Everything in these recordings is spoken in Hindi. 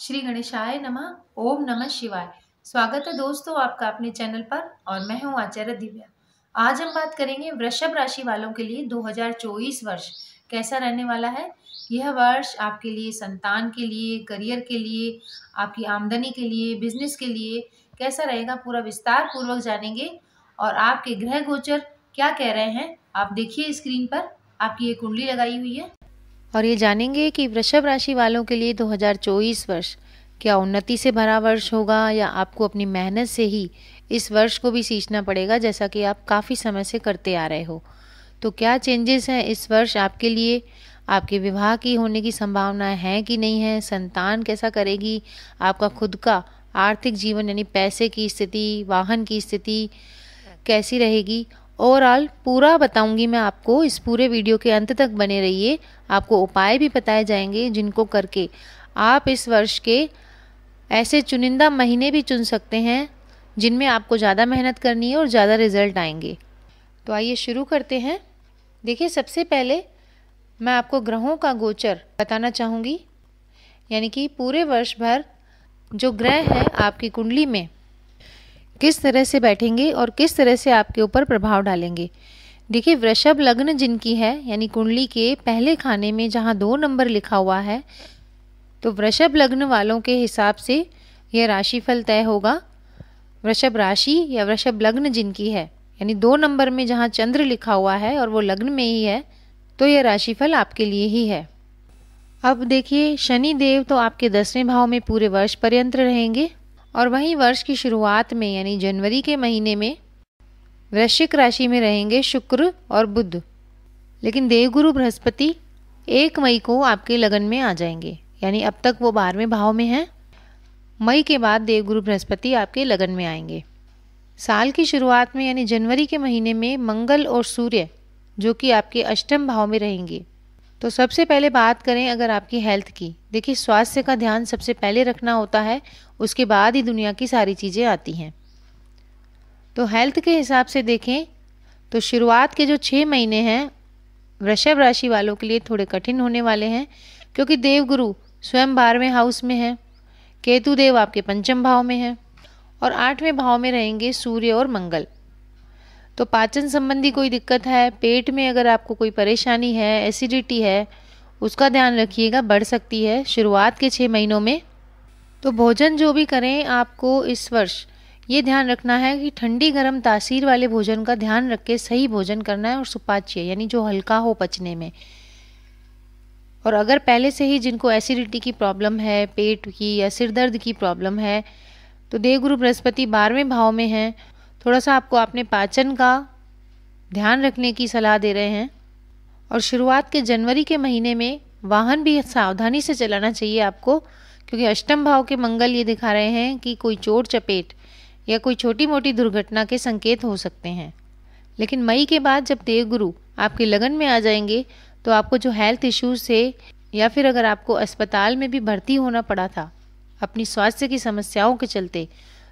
श्री गणेशाय नमः। ओम नमः शिवाय। स्वागत है दोस्तों आपका अपने चैनल पर और मैं हूं आचार्य दिव्या। आज हम बात करेंगे वृषभ राशि वालों के लिए 2024 वर्ष कैसा रहने वाला है। यह वर्ष आपके लिए संतान के लिए, करियर के लिए, आपकी आमदनी के लिए, बिजनेस के लिए कैसा रहेगा, पूरा विस्तार पूर्वक जानेंगे। और आपके ग्रह गोचर क्या कह रहे हैं आप देखिए स्क्रीन पर, आपकी ये कुंडली लगाई हुई है और ये जानेंगे कि वृषभ राशि वालों के लिए 2024 वर्ष क्या उन्नति से भरा वर्ष होगा या आपको अपनी मेहनत से ही इस वर्ष को भी सींचना पड़ेगा, जैसा कि आप काफ़ी समय से करते आ रहे हो। तो क्या चेंजेस हैं इस वर्ष आपके लिए, आपके विवाह की होने की संभावनाएं हैं कि नहीं है, संतान कैसा करेगी, आपका खुद का आर्थिक जीवन यानी पैसे की स्थिति, वाहन की स्थिति कैसी रहेगी, ओवरऑल पूरा बताऊंगी मैं आपको। इस पूरे वीडियो के अंत तक बने रहिए। आपको उपाय भी बताए जाएंगे जिनको करके आप इस वर्ष के ऐसे चुनिंदा महीने भी चुन सकते हैं जिनमें आपको ज़्यादा मेहनत करनी है और ज़्यादा रिजल्ट आएंगे। तो आइए शुरू करते हैं। देखिए, सबसे पहले मैं आपको ग्रहों का गोचर बताना चाहूँगी, यानी कि पूरे वर्ष भर जो ग्रह हैं आपकी कुंडली में किस तरह से बैठेंगे और किस तरह से आपके ऊपर प्रभाव डालेंगे। देखिए, वृषभ लग्न जिनकी है यानी कुंडली के पहले खाने में जहाँ 2 नंबर लिखा हुआ है, तो वृषभ लग्न वालों के हिसाब से यह राशिफल तय होगा। वृषभ राशि या वृषभ लग्न जिनकी है यानी 2 नंबर में जहाँ चंद्र लिखा हुआ है और वो लग्न में ही है, तो यह राशिफल आपके लिए ही है। अब देखिए, शनि देव तो आपके 10वें भाव में पूरे वर्ष पर्यंत रहेंगे और वहीं वर्ष की शुरुआत में यानी जनवरी के महीने में वृश्चिक राशि में रहेंगे शुक्र और बुध। लेकिन देवगुरु बृहस्पति 1 मई को आपके लगन में आ जाएंगे, यानी अब तक वो 12वें भाव में हैं। मई के बाद देवगुरु बृहस्पति आपके लगन में आएंगे। साल की शुरुआत में यानी जनवरी के महीने में मंगल और सूर्य जो कि आपके 8वें भाव में रहेंगे। तो सबसे पहले बात करें अगर आपकी हेल्थ की। देखिए, स्वास्थ्य का ध्यान सबसे पहले रखना होता है, उसके बाद ही दुनिया की सारी चीज़ें आती हैं। तो हेल्थ के हिसाब से देखें तो शुरुआत के जो 6 महीने हैं वृषभ राशि वालों के लिए थोड़े कठिन होने वाले हैं, क्योंकि देवगुरु स्वयं 12वें हाउस में हैं, केतु देव आपके 5वें भाव में हैं और 8वें भाव में रहेंगे सूर्य और मंगल। तो पाचन संबंधी कोई दिक्कत है, पेट में अगर आपको कोई परेशानी है, एसिडिटी है, उसका ध्यान रखिएगा, बढ़ सकती है शुरुआत के 6 महीनों में। तो भोजन जो भी करें आपको इस वर्ष ये ध्यान रखना है कि ठंडी गर्म तासीर वाले भोजन का ध्यान रख के सही भोजन करना है और सुपाच्य यानी जो हल्का हो पचने में। और अगर पहले से ही जिनको एसिडिटी की प्रॉब्लम है, पेट की या सिर दर्द की प्रॉब्लम है, तो देवगुरु बृहस्पति 12वें भाव में हैं, थोड़ा सा आपको अपने पाचन का ध्यान रखने की सलाह दे रहे हैं। और शुरुआत के जनवरी के महीने में वाहन भी सावधानी से चलाना चाहिए आपको, क्योंकि 8वें भाव के मंगल ये दिखा रहे हैं कि कोई चोट चपेट या कोई छोटी मोटी दुर्घटना के संकेत हो सकते हैं। लेकिन मई के बाद जब देवगुरु आपके लगन में आ जाएंगे तो आपको जो हेल्थ इश्यूज से या फिर अगर आपको अस्पताल में भी भर्ती होना पड़ा था अपनी स्वास्थ्य की समस्याओं के चलते,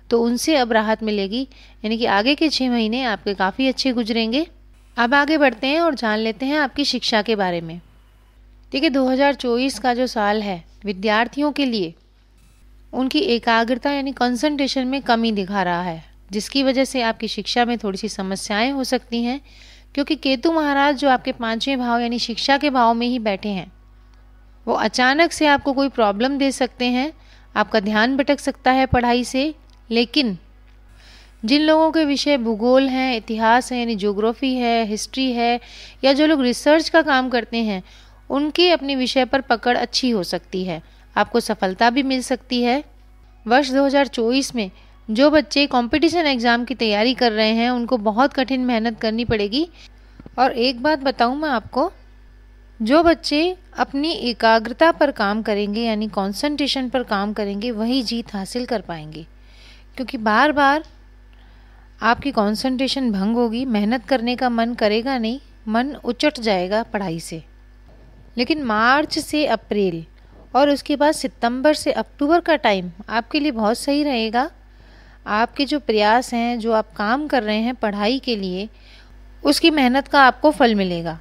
तो उनसे अब राहत मिलेगी, यानी कि आगे के 6 महीने आपके काफ़ी अच्छे गुजरेंगे। अब आगे बढ़ते हैं और जान लेते हैं आपकी शिक्षा के बारे में। देखिए, 2024 का जो साल है विद्यार्थियों के लिए उनकी एकाग्रता यानी कंसंट्रेशन में कमी दिखा रहा है, जिसकी वजह से आपकी शिक्षा में थोड़ी सी समस्याएं हो सकती हैं, क्योंकि केतु महाराज जो आपके 5वें भाव यानी शिक्षा के भाव में ही बैठे हैं, वो अचानक से आपको कोई प्रॉब्लम दे सकते हैं, आपका ध्यान भटक सकता है पढ़ाई से। लेकिन जिन लोगों के विषय भूगोल हैं, इतिहास है यानी ज्योग्राफी है, हिस्ट्री है, या जो लोग रिसर्च का काम करते हैं, उनकी अपने विषय पर पकड़ अच्छी हो सकती है, आपको सफलता भी मिल सकती है। वर्ष 2024 में जो बच्चे कंपटीशन एग्ज़ाम की तैयारी कर रहे हैं उनको बहुत कठिन मेहनत करनी पड़ेगी। और एक बात बताऊं मैं आपको, जो बच्चे अपनी एकाग्रता पर काम करेंगे यानी कंसंट्रेशन पर काम करेंगे वही जीत हासिल कर पाएंगे, क्योंकि बार बार आपकी कंसंट्रेशन भंग होगी, मेहनत करने का मन करेगा नहीं, मन उचट जाएगा पढ़ाई से। लेकिन मार्च से अप्रैल और उसके बाद सितंबर से अक्टूबर का टाइम आपके लिए बहुत सही रहेगा। आपके जो प्रयास हैं, जो आप काम कर रहे हैं पढ़ाई के लिए, उसकी मेहनत का आपको फल मिलेगा।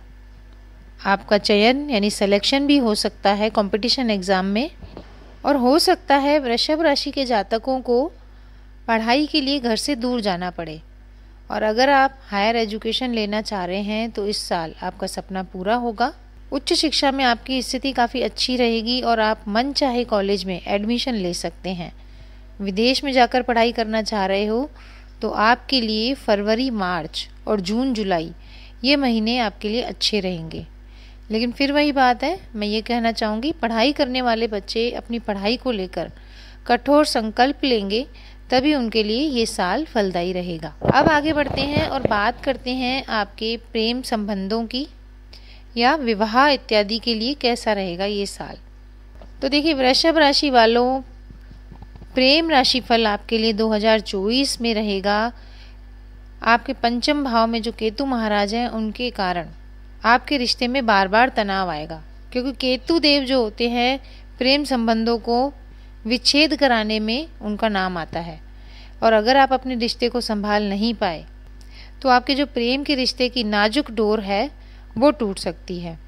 आपका चयन यानी सिलेक्शन भी हो सकता है कंपटीशन एग्ज़ाम में। और हो सकता है वृषभ राशि के जातकों को पढ़ाई के लिए घर से दूर जाना पड़े। और अगर आप हायर एजुकेशन लेना चाह रहे हैं तो इस साल आपका सपना पूरा होगा। उच्च शिक्षा में आपकी स्थिति काफ़ी अच्छी रहेगी और आप मन चाहे कॉलेज में एडमिशन ले सकते हैं। विदेश में जाकर पढ़ाई करना चाह रहे हो तो आपके लिए फरवरी, मार्च और जून, जुलाई ये महीने आपके लिए अच्छे रहेंगे। लेकिन फिर वही बात है, मैं ये कहना चाहूँगी, पढ़ाई करने वाले बच्चे अपनी पढ़ाई को लेकर कठोर संकल्प लेंगे तभी उनके लिए ये साल फलदायी रहेगा। अब आगे बढ़ते हैं और बात करते हैं आपके प्रेम संबंधों की या विवाह इत्यादि के लिए कैसा रहेगा ये साल। तो देखिए, वृषभ राशि वालों, प्रेम राशि फल आपके लिए 2024 में रहेगा। आपके पंचम भाव में जो केतु महाराज हैं उनके कारण आपके रिश्ते में बार बार तनाव आएगा, क्योंकि केतु देव जो होते हैं प्रेम संबंधों को विच्छेद कराने में उनका नाम आता है। और अगर आप अपने रिश्ते को संभाल नहीं पाए तो आपके जो प्रेम के रिश्ते की नाजुक डोर है वो टूट सकती है।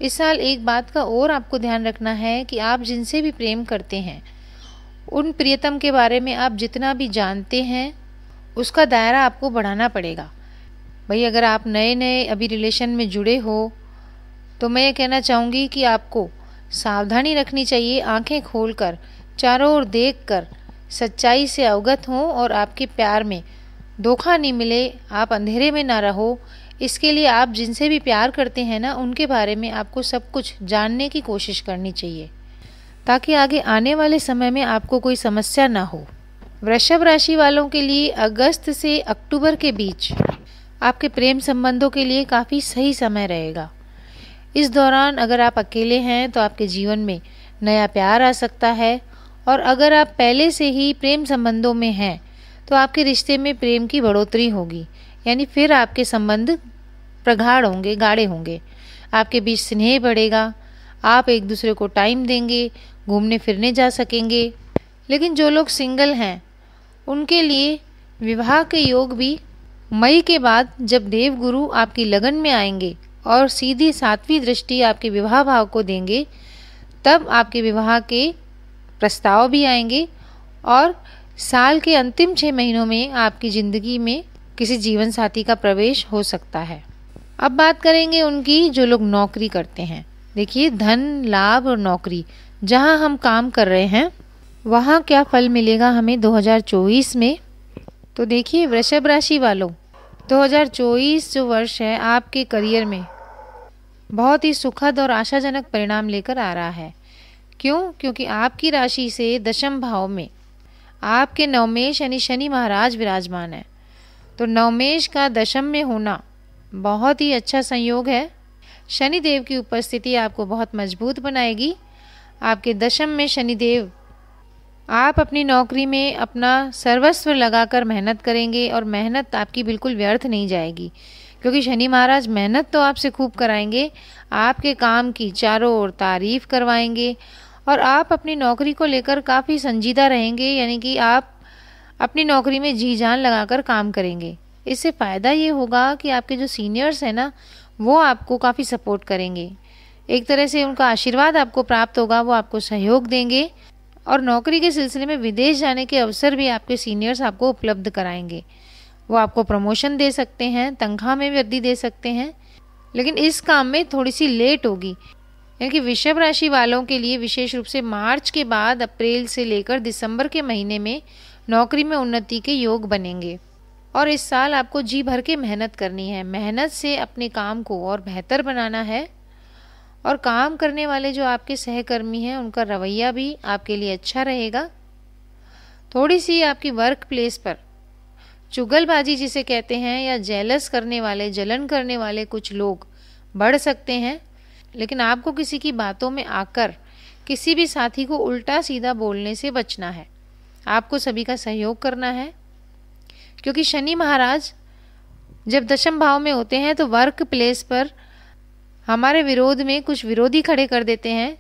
इस साल एक बात का और आपको ध्यान रखना है कि आप जिनसे भी प्रेम करते हैं उन प्रियतम के बारे में आप जितना भी जानते हैं उसका दायरा आपको बढ़ाना पड़ेगा। भाई, अगर आप नए नए अभी रिलेशन में जुड़े हो तो मैं ये कहना चाहूँगी कि आपको सावधानी रखनी चाहिए, आंखें खोलकर चारों ओर देखकर सच्चाई से अवगत हों और आपके प्यार में धोखा नहीं मिले, आप अंधेरे में ना रहो। इसके लिए आप जिनसे भी प्यार करते हैं ना उनके बारे में आपको सब कुछ जानने की कोशिश करनी चाहिए, ताकि आगे आने वाले समय में आपको कोई समस्या ना हो। वृषभ राशि वालों के लिए अगस्त से अक्टूबर के बीच आपके प्रेम संबंधों के लिए काफ़ी सही समय रहेगा। इस दौरान अगर आप अकेले हैं तो आपके जीवन में नया प्यार आ सकता है, और अगर आप पहले से ही प्रेम संबंधों में हैं तो आपके रिश्ते में प्रेम की बढ़ोतरी होगी, यानी फिर आपके संबंध प्रगाढ़ होंगे, गाढ़े होंगे, आपके बीच स्नेह बढ़ेगा, आप एक दूसरे को टाइम देंगे, घूमने फिरने जा सकेंगे। लेकिन जो लोग सिंगल हैं उनके लिए विवाह के योग भी मई के बाद, जब देवगुरु आपकी लगन में आएंगे और सीधी 7वीं दृष्टि आपके विवाह भाव को देंगे, तब आपके विवाह के प्रस्ताव भी आएंगे और साल के अंतिम 6 महीनों में आपकी ज़िंदगी में किसी जीवन साथी का प्रवेश हो सकता है। अब बात करेंगे उनकी जो लोग नौकरी करते हैं। देखिए, धन लाभ और नौकरी, जहां हम काम कर रहे हैं वहां क्या फल मिलेगा हमें 2024 में। तो देखिए, वृषभ राशि वालों, 2024 जो वर्ष है आपके करियर में बहुत ही सुखद और आशाजनक परिणाम लेकर आ रहा है। क्यों? क्योंकि आपकी राशि से दशम भाव में आपके नवमेश यानी शनि महाराज विराजमान है। तो नवमेश का दशम में होना बहुत ही अच्छा संयोग है। शनि देव की उपस्थिति आपको बहुत मजबूत बनाएगी। आपके दशम में शनि देव, आप अपनी नौकरी में अपना सर्वस्व लगाकर मेहनत करेंगे और मेहनत आपकी बिल्कुल व्यर्थ नहीं जाएगी, क्योंकि शनि महाराज मेहनत तो आपसे खूब कराएंगे, आपके काम की चारों ओर तारीफ करवाएंगे और आप अपनी नौकरी को लेकर काफ़ी संजीदा रहेंगे, यानी कि आप अपनी नौकरी में जी जान लगाकर काम करेंगे। इससे फ़ायदा ये होगा कि आपके जो सीनियर्स हैं ना वो आपको काफ़ी सपोर्ट करेंगे, एक तरह से उनका आशीर्वाद आपको प्राप्त होगा, वो आपको सहयोग देंगे और नौकरी के सिलसिले में विदेश जाने के अवसर भी आपके सीनियर्स आपको उपलब्ध कराएंगे। वो आपको प्रमोशन दे सकते हैं, तनख्वाह में वृद्धि दे सकते हैं, लेकिन इस काम में थोड़ी सी लेट होगी। यानी कि वृषभ राशि वालों के लिए विशेष रूप से मार्च के बाद अप्रैल से लेकर दिसंबर के महीने में नौकरी में उन्नति के योग बनेंगे। और इस साल आपको जी भर के मेहनत करनी है, मेहनत से अपने काम को और बेहतर बनाना है। और काम करने वाले जो आपके सहकर्मी हैं उनका रवैया भी आपके लिए अच्छा रहेगा। थोड़ी सी आपकी वर्क प्लेस पर चुगलबाजी जिसे कहते हैं या जेलस करने वाले, जलन करने वाले कुछ लोग बढ़ सकते हैं, लेकिन आपको किसी की बातों में आकर किसी भी साथी को उल्टा सीधा बोलने से बचना है। आपको सभी का सहयोग करना है, क्योंकि शनि महाराज जब दशम भाव में होते हैं तो वर्क प्लेस पर हमारे विरोध में कुछ विरोधी खड़े कर देते हैं,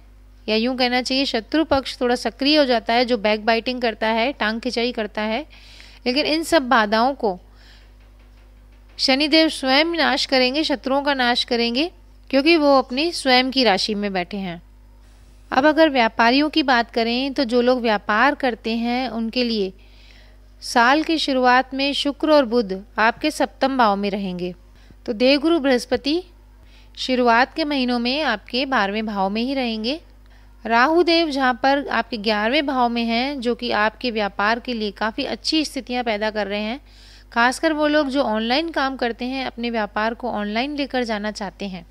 या यूं कहना चाहिए शत्रु पक्ष थोड़ा सक्रिय हो जाता है, जो बैक बाइटिंग करता है, टांग खिंचाई करता है। लेकिन इन सब बाधाओं को शनिदेव स्वयं नाश करेंगे, शत्रुओं का नाश करेंगे, क्योंकि वो अपनी स्वयं की राशि में बैठे हैं। अब अगर व्यापारियों की बात करें तो जो लोग व्यापार करते हैं उनके लिए साल की शुरुआत में शुक्र और बुध आपके सप्तम भाव में रहेंगे। तो देवगुरु बृहस्पति शुरुआत के महीनों में आपके 12वें भाव में ही रहेंगे। राहु देव जहाँ पर आपके 11वें भाव में हैं, जो कि आपके व्यापार के लिए काफ़ी अच्छी स्थितियाँ पैदा कर रहे हैं। खासकर वो लोग जो ऑनलाइन काम करते हैं, अपने व्यापार को ऑनलाइन लेकर जाना चाहते हैं,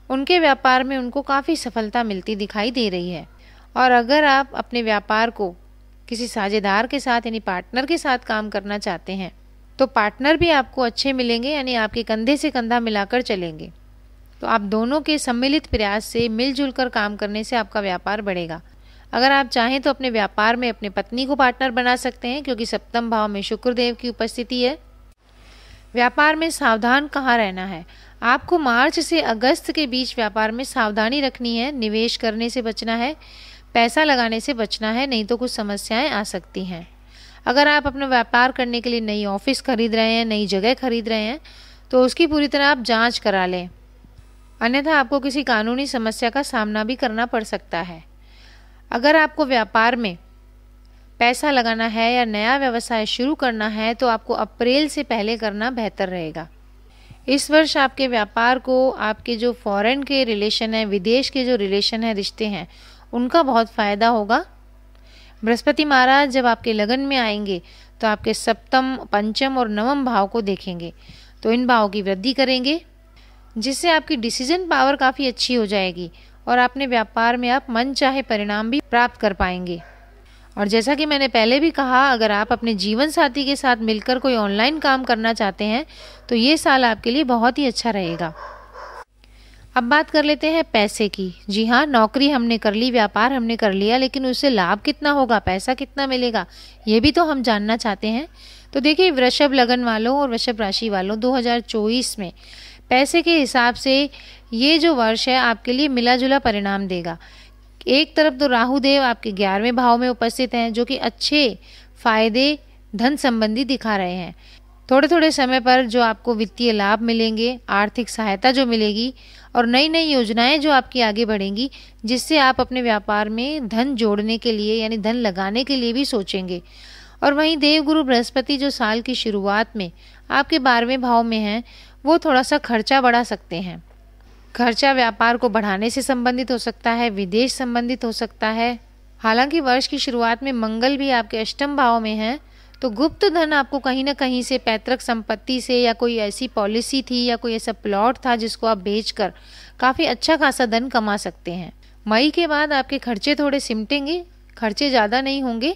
उनके व्यापार में उनको काफ़ी सफलता मिलती दिखाई दे रही है। और अगर आप अपने व्यापार को किसी साझेदार के साथ यानी पार्टनर के साथ काम करना चाहते हैं तो पार्टनर भी आपको अच्छे मिलेंगे, यानी आपके कंधे से कंधा मिलाकर चलेंगे। तो आप दोनों के सम्मिलित प्रयास से मिलजुल कर काम करने से आपका व्यापार बढ़ेगा। अगर आप चाहें तो अपने व्यापार में अपने पत्नी को पार्टनर बना सकते हैं, क्योंकि सप्तम भाव में शुक्रदेव की उपस्थिति है। व्यापार में सावधान कहाँ रहना है? आपको मार्च से अगस्त के बीच व्यापार में सावधानी रखनी है। निवेश करने से बचना है, पैसा लगाने से बचना है, नहीं तो कुछ समस्याएं आ सकती हैं। अगर आप अपना व्यापार करने के लिए नई ऑफिस खरीद रहे हैं, नई जगह खरीद रहे हैं, तो उसकी पूरी तरह आप जांच करा लें, अन्यथा आपको किसी कानूनी समस्या का सामना भी करना पड़ सकता है। अगर आपको व्यापार में पैसा लगाना है या नया व्यवसाय शुरू करना है तो आपको अप्रैल से पहले करना बेहतर रहेगा। इस वर्ष आपके व्यापार को आपके जो फॉरेन के रिलेशन है, विदेश के जो रिलेशन है, रिश्ते हैं, उनका बहुत फ़ायदा होगा। बृहस्पति महाराज जब आपके लगन में आएंगे तो आपके सप्तम, पंचम और नवम भाव को देखेंगे, तो इन भावों की वृद्धि करेंगे, जिससे आपकी डिसीजन पावर काफ़ी अच्छी हो जाएगी और अपने व्यापार में आप मनचाहे परिणाम भी प्राप्त कर पाएंगे। और जैसा कि मैंने पहले भी कहा, अगर आप अपने जीवन साथी के साथ मिलकर कोई ऑनलाइन काम करना चाहते हैं तो ये साल आपके लिए बहुत ही अच्छा रहेगा। अब बात कर लेते हैं पैसे की। जी हाँ, नौकरी हमने कर ली, व्यापार हमने कर लिया, लेकिन उससे लाभ कितना होगा, पैसा कितना मिलेगा, ये भी तो हम जानना चाहते हैं। तो देखिए, वृषभ लगन वालों और वृषभ राशि वालों 2024 में पैसे के हिसाब से ये जो वर्ष है आपके लिए मिला जुला परिणाम देगा। एक तरफ तो राहु देव आपके 11वें भाव में उपस्थित हैं, जो कि अच्छे फायदे धन संबंधी दिखा रहे हैं। थोड़े थोड़े समय पर जो आपको वित्तीय लाभ मिलेंगे, आर्थिक सहायता जो मिलेगी और नई नई योजनाएं जो आपकी आगे बढ़ेंगी, जिससे आप अपने व्यापार में धन जोड़ने के लिए यानी धन लगाने के लिए भी सोचेंगे। और वहीं देवगुरु बृहस्पति जो साल की शुरुआत में आपके 12वें भाव में हैं, वो थोड़ा सा खर्चा बढ़ा सकते हैं। खर्चा व्यापार को बढ़ाने से संबंधित हो सकता है, विदेश संबंधित हो सकता है। हालांकि वर्ष की शुरुआत में मंगल भी आपके अष्टम भाव में है, तो गुप्त धन आपको कहीं ना कहीं से, पैतृक संपत्ति से, या कोई ऐसी पॉलिसी थी या कोई ऐसा प्लॉट था जिसको आप बेचकर काफ़ी अच्छा खासा धन कमा सकते हैं। मई के बाद आपके खर्चे थोड़े सिमटेंगे, खर्चे ज़्यादा नहीं होंगे,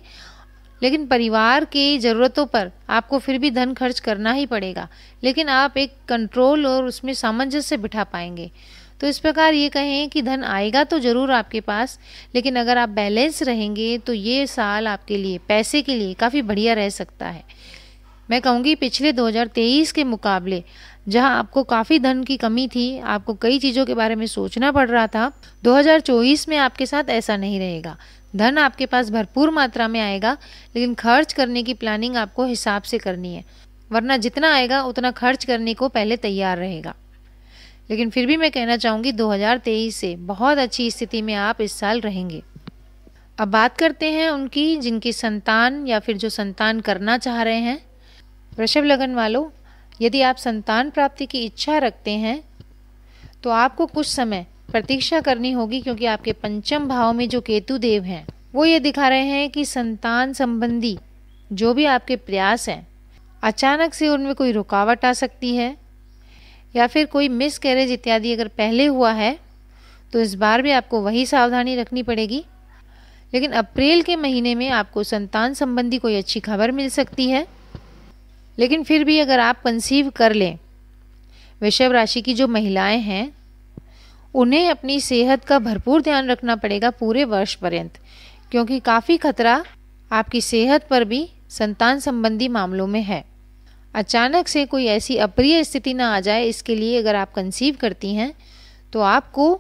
लेकिन परिवार की ज़रूरतों पर आपको फिर भी धन खर्च करना ही पड़ेगा, लेकिन आप एक कंट्रोल और उसमें सामंजस्य बिठा पाएंगे। तो इस प्रकार ये कहें कि धन आएगा तो ज़रूर आपके पास, लेकिन अगर आप बैलेंस रहेंगे तो ये साल आपके लिए पैसे के लिए काफ़ी बढ़िया रह सकता है। मैं कहूँगी पिछले 2023 के मुकाबले, जहाँ आपको काफ़ी धन की कमी थी, आपको कई चीज़ों के बारे में सोचना पड़ रहा था, 2024 में आपके साथ ऐसा नहीं रहेगा। धन आपके पास भरपूर मात्रा में आएगा, लेकिन खर्च करने की प्लानिंग आपको हिसाब से करनी है, वरना जितना आएगा उतना खर्च करने को पहले तैयार रहेगा। लेकिन फिर भी मैं कहना चाहूँगी 2023 से बहुत अच्छी स्थिति में आप इस साल रहेंगे। अब बात करते हैं उनकी जिनकी संतान या फिर जो संतान करना चाह रहे हैं। वृषभ लगन वालों, यदि आप संतान प्राप्ति की इच्छा रखते हैं तो आपको कुछ समय प्रतीक्षा करनी होगी, क्योंकि आपके पंचम भाव में जो केतु देव हैं वो ये दिखा रहे हैं कि संतान संबंधी जो भी आपके प्रयास हैं, अचानक से उनमें कोई रुकावट आ सकती है, या फिर कोई मिस कैरेज इत्यादि अगर पहले हुआ है तो इस बार भी आपको वही सावधानी रखनी पड़ेगी। लेकिन अप्रैल के महीने में आपको संतान संबंधी कोई अच्छी खबर मिल सकती है। लेकिन फिर भी अगर आप कंसीव कर लें, वृषभ राशि की जो महिलाएं हैं उन्हें अपनी सेहत का भरपूर ध्यान रखना पड़ेगा पूरे वर्ष पर्यंत, क्योंकि काफ़ी खतरा आपकी सेहत पर भी संतान संबंधी मामलों में है। अचानक से कोई ऐसी अप्रिय स्थिति ना आ जाए, इसके लिए अगर आप कंसीव करती हैं तो आपको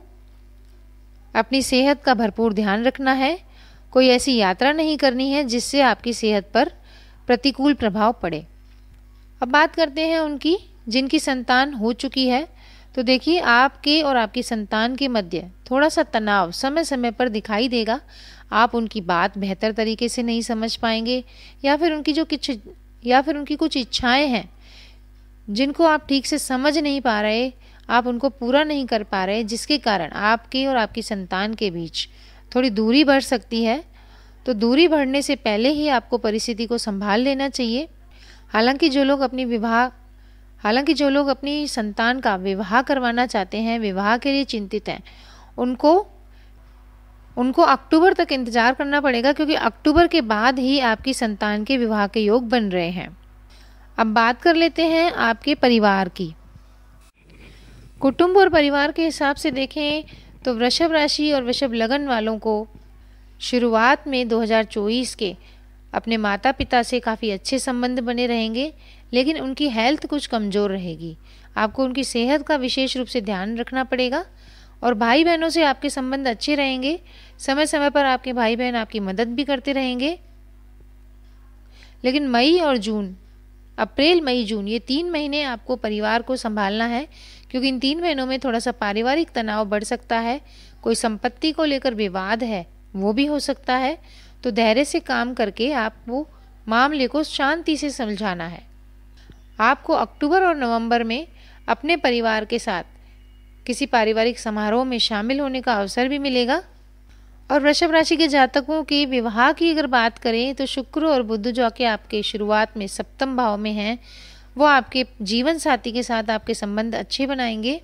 अपनी सेहत का भरपूर ध्यान रखना है। कोई ऐसी यात्रा नहीं करनी है जिससे आपकी सेहत पर प्रतिकूल प्रभाव पड़े। अब बात करते हैं उनकी जिनकी संतान हो चुकी है। तो देखिए आपके और आपकी संतान के मध्य थोड़ा सा तनाव समय समय पर दिखाई देगा। आप उनकी बात बेहतर तरीके से नहीं समझ पाएंगे, या फिर उनकी कुछ इच्छाएं हैं जिनको आप ठीक से समझ नहीं पा रहे, आप उनको पूरा नहीं कर पा रहे, जिसके कारण आपके और आपकी संतान के बीच थोड़ी दूरी बढ़ सकती है। तो दूरी बढ़ने से पहले ही आपको परिस्थिति को संभाल लेना चाहिए। हालांकि जो लोग अपनी संतान का विवाह करवाना चाहते हैं, विवाह के लिए चिंतित हैं, उनको अक्टूबर तक इंतजार करना पड़ेगा, क्योंकि अक्टूबर के बाद ही आपकी संतान के विवाह के योग बन रहे हैं। अब बात कर लेते हैं आपके परिवार की। कुटुंब और परिवार के हिसाब से देखें तो वृषभ राशि और वृषभ लगन वालों को शुरुआत में 2024 के अपने माता पिता से काफ़ी अच्छे संबंध बने रहेंगे, लेकिन उनकी हेल्थ कुछ कमज़ोर रहेगी। आपको उनकी सेहत का विशेष रूप से ध्यान रखना पड़ेगा। और भाई बहनों से आपके संबंध अच्छे रहेंगे। समय समय पर आपके भाई बहन आपकी मदद भी करते रहेंगे। लेकिन अप्रैल मई जून ये 3 महीने आपको परिवार को संभालना है, क्योंकि इन 3 महीनों में थोड़ा सा पारिवारिक तनाव बढ़ सकता है। कोई संपत्ति को लेकर विवाद है वो भी हो सकता है। तो धैर्य से काम करके आपको मामले को शांति से सुलझाना है। आपको अक्टूबर और नवंबर में अपने परिवार के साथ किसी पारिवारिक समारोह में शामिल होने का अवसर भी मिलेगा। और वृषभ राशि के जातकों के विवाह की अगर बात करें तो शुक्र और बुध जो कि आपके शुरुआत में सप्तम भाव में हैं, वो आपके जीवन साथी के साथ आपके संबंध अच्छे बनाएंगे।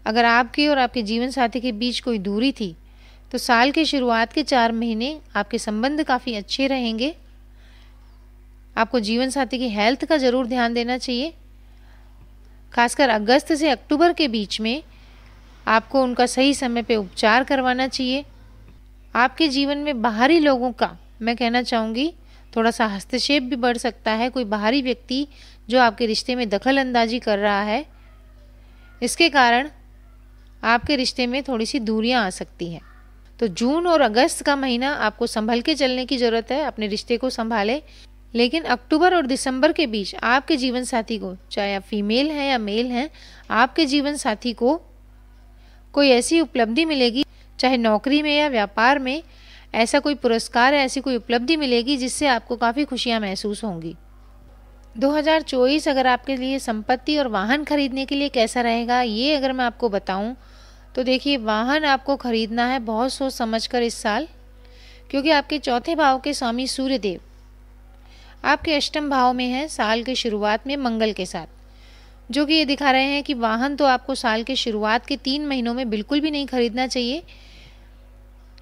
अगर आपके और आपके जीवन साथी के बीच कोई दूरी थी तो साल के शुरुआत के 4 महीने आपके संबंध काफ़ी अच्छे रहेंगे। आपको जीवन साथी की हेल्थ का ज़रूर ध्यान देना चाहिए। खासकर अगस्त से अक्टूबर के बीच में आपको उनका सही समय पे उपचार करवाना चाहिए। आपके जीवन में बाहरी लोगों का मैं कहना चाहूँगी थोड़ा सा हस्तक्षेप भी बढ़ सकता है। कोई बाहरी व्यक्ति जो आपके रिश्ते में दखल अंदाजी कर रहा है, इसके कारण आपके रिश्ते में थोड़ी सी दूरियां आ सकती हैं। तो जून और अगस्त का महीना आपको संभल के चलने की ज़रूरत है, अपने रिश्ते को संभालें। लेकिन अक्टूबर और दिसंबर के बीच आपके जीवन साथी को, चाहे आप फीमेल हैं या मेल हैं, आपके जीवन साथी को कोई ऐसी उपलब्धि मिलेगी, चाहे नौकरी में या व्यापार में, ऐसा कोई पुरस्कार या ऐसी कोई उपलब्धि मिलेगी जिससे आपको काफ़ी खुशियां महसूस होंगी। 2024 अगर आपके लिए संपत्ति और वाहन खरीदने के लिए कैसा रहेगा, ये अगर मैं आपको बताऊं तो देखिए, वाहन आपको खरीदना है बहुत सोच समझकर इस साल, क्योंकि आपके चौथे भाव के स्वामी सूर्यदेव आपके अष्टम भाव में है साल के शुरुआत में मंगल के साथ, जो कि ये दिखा रहे हैं कि वाहन तो आपको साल के शुरुआत के 3 महीनों में बिल्कुल भी नहीं खरीदना चाहिए,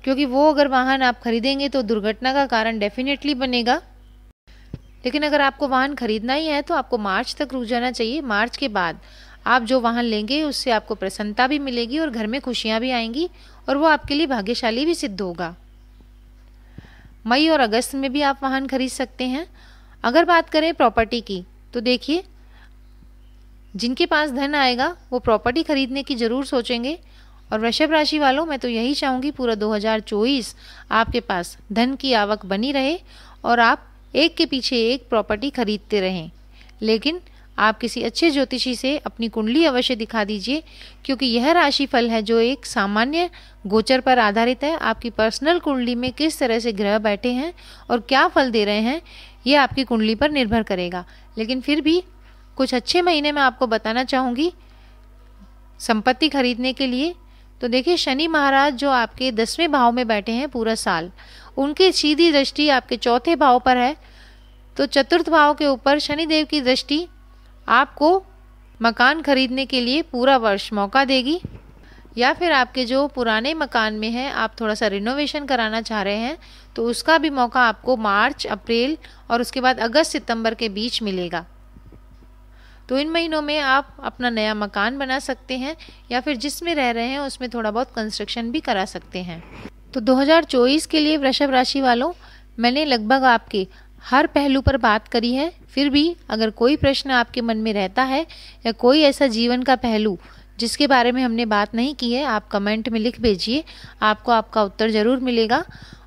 क्योंकि वो अगर वाहन आप खरीदेंगे तो दुर्घटना का कारण डेफिनेटली बनेगा। लेकिन अगर आपको वाहन खरीदना ही है तो आपको मार्च तक रुक जाना चाहिए। मार्च के बाद आप जो वाहन लेंगे उससे आपको प्रसन्नता भी मिलेगी और घर में खुशियां भी आएंगी, और वो आपके लिए भाग्यशाली भी सिद्ध होगा। मई और अगस्त में भी आप वाहन खरीद सकते हैं। अगर बात करें प्रॉपर्टी की तो देखिए, जिनके पास धन आएगा वो प्रॉपर्टी खरीदने की ज़रूर सोचेंगे। और वृषभ राशि वालों, मैं तो यही चाहूँगी पूरा 2024 आपके पास धन की आवक बनी रहे और आप एक के पीछे एक प्रॉपर्टी खरीदते रहें। लेकिन आप किसी अच्छे ज्योतिषी से अपनी कुंडली अवश्य दिखा दीजिए, क्योंकि यह राशिफल है जो एक सामान्य गोचर पर आधारित है। आपकी पर्सनल कुंडली में किस तरह से ग्रह बैठे हैं और क्या फल दे रहे हैं, ये आपकी कुंडली पर निर्भर करेगा। लेकिन फिर भी कुछ अच्छे महीने मैं आपको बताना चाहूँगी संपत्ति खरीदने के लिए। तो देखिए, शनि महाराज जो आपके 10वें भाव में बैठे हैं पूरा साल, उनकी सीधी दृष्टि आपके चौथे भाव पर है। तो चतुर्थ भाव के ऊपर शनिदेव की दृष्टि आपको मकान खरीदने के लिए पूरा वर्ष मौका देगी। या फिर आपके जो पुराने मकान में है, आप थोड़ा सा रिनोवेशन कराना चाह रहे हैं, तो उसका भी मौका आपको मार्च, अप्रैल और उसके बाद अगस्त, सितंबर के बीच मिलेगा। तो इन महीनों में आप अपना नया मकान बना सकते हैं, या फिर जिसमें रह रहे हैं उसमें थोड़ा बहुत कंस्ट्रक्शन भी करा सकते हैं। तो 2024 के लिए वृषभ राशि वालों, मैंने लगभग आपके हर पहलू पर बात करी है। फिर भी अगर कोई प्रश्न आपके मन में रहता है या कोई ऐसा जीवन का पहलू जिसके बारे में हमने बात नहीं की है, आप कमेंट में लिख भेजिए, आपको आपका उत्तर ज़रूर मिलेगा।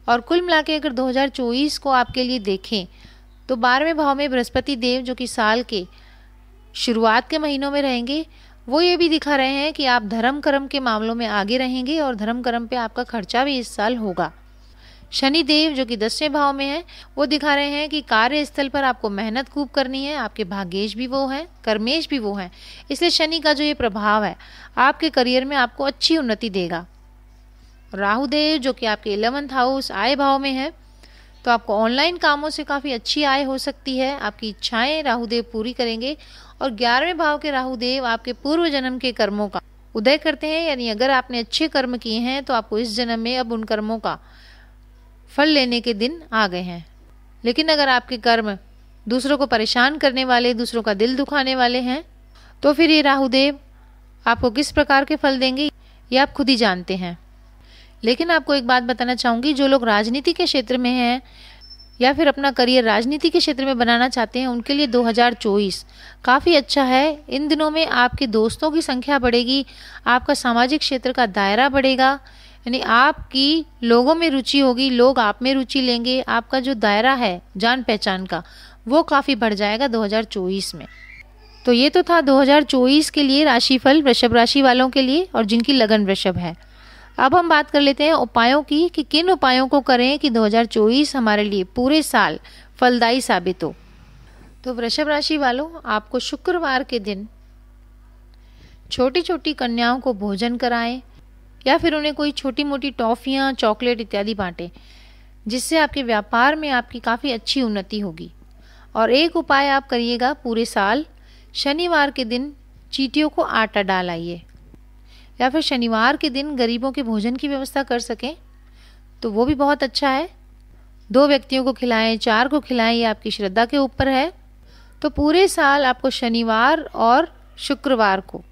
और कुल मिला के अगर 2024 को आपके लिए देखें तो 12वें भाव में बृहस्पति देव जो कि साल के शुरुआत के महीनों में रहेंगे, वो ये भी दिखा रहे हैं कि आप धर्म कर्म के मामलों में आगे रहेंगे और धर्म कर्म पे आपका खर्चा भी इस साल होगा। शनि देव जो कि 10वें भाव में है, वो दिखा रहे हैं कि कार्यस्थल पर आपको मेहनत खूब करनी है। आपके भाग्येश भी वो हैं, कर्मेश भी वो हैं, इसलिए शनि का जो ये प्रभाव है आपके करियर में आपको अच्छी उन्नति देगा। राहु देव जो कि आपके 11th हाउस आय भाव में है, तो आपको ऑनलाइन कामों से काफ़ी अच्छी आय हो सकती है। आपकी इच्छाएं राहुदेव पूरी करेंगे। और 11वें भाव के राहुदेव आपके पूर्व जन्म के कर्मों का उदय करते हैं, यानी अगर आपने अच्छे कर्म किए हैं तो आपको इस जन्म में अब उन कर्मों का फल लेने के दिन आ गए हैं। लेकिन अगर आपके कर्म दूसरों को परेशान करने वाले, दूसरों का दिल दुखाने वाले हैं, तो फिर ये राहुदेव आपको किस प्रकार के फल देंगे ये आप खुद ही जानते हैं। लेकिन आपको एक बात बताना चाहूँगी, जो लोग राजनीति के क्षेत्र में हैं या फिर अपना करियर राजनीति के क्षेत्र में बनाना चाहते हैं, उनके लिए 2024 काफ़ी अच्छा है। इन दिनों में आपके दोस्तों की संख्या बढ़ेगी, आपका सामाजिक क्षेत्र का दायरा बढ़ेगा, यानी आपकी लोगों में रुचि होगी, लोग आप में रुचि लेंगे। आपका जो दायरा है जान पहचान का वो काफ़ी बढ़ जाएगा 2024 में। तो ये तो था 2024 के लिए राशिफल वृषभ राशि वालों के लिए और जिनकी लगन वृषभ है। अब हम बात कर लेते हैं उपायों की कि किन उपायों को करें कि 2024 हमारे लिए पूरे साल फलदायी साबित हो। तो वृषभ राशि वालों, आपको शुक्रवार के दिन छोटी छोटी कन्याओं को भोजन कराएं या फिर उन्हें कोई छोटी मोटी टॉफियाँ, चॉकलेट इत्यादि बांटें, जिससे आपके व्यापार में आपकी काफ़ी अच्छी उन्नति होगी। और एक उपाय आप करिएगा पूरे साल, शनिवार के दिन चींटियों को आटा डाल आइए, या फिर शनिवार के दिन गरीबों के भोजन की व्यवस्था कर सकें तो वो भी बहुत अच्छा है। 2 व्यक्तियों को खिलाएं, 4 को खिलाएं, ये आपकी श्रद्धा के ऊपर है। तो पूरे साल आपको शनिवार और शुक्रवार को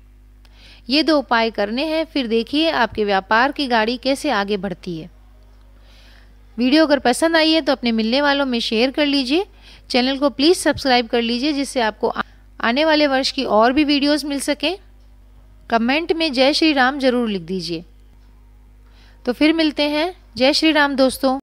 ये 2 उपाय करने हैं, फिर देखिए आपके व्यापार की गाड़ी कैसे आगे बढ़ती है। वीडियो अगर पसंद आई है तो अपने मिलने वालों में शेयर कर लीजिए। चैनल को प्लीज़ सब्सक्राइब कर लीजिए, जिससे आपको आने वाले वर्ष की और भी वीडियोस मिल सकें। कमेंट में जय श्री राम जरूर लिख दीजिए। तो फिर मिलते हैं। जय श्री राम दोस्तों।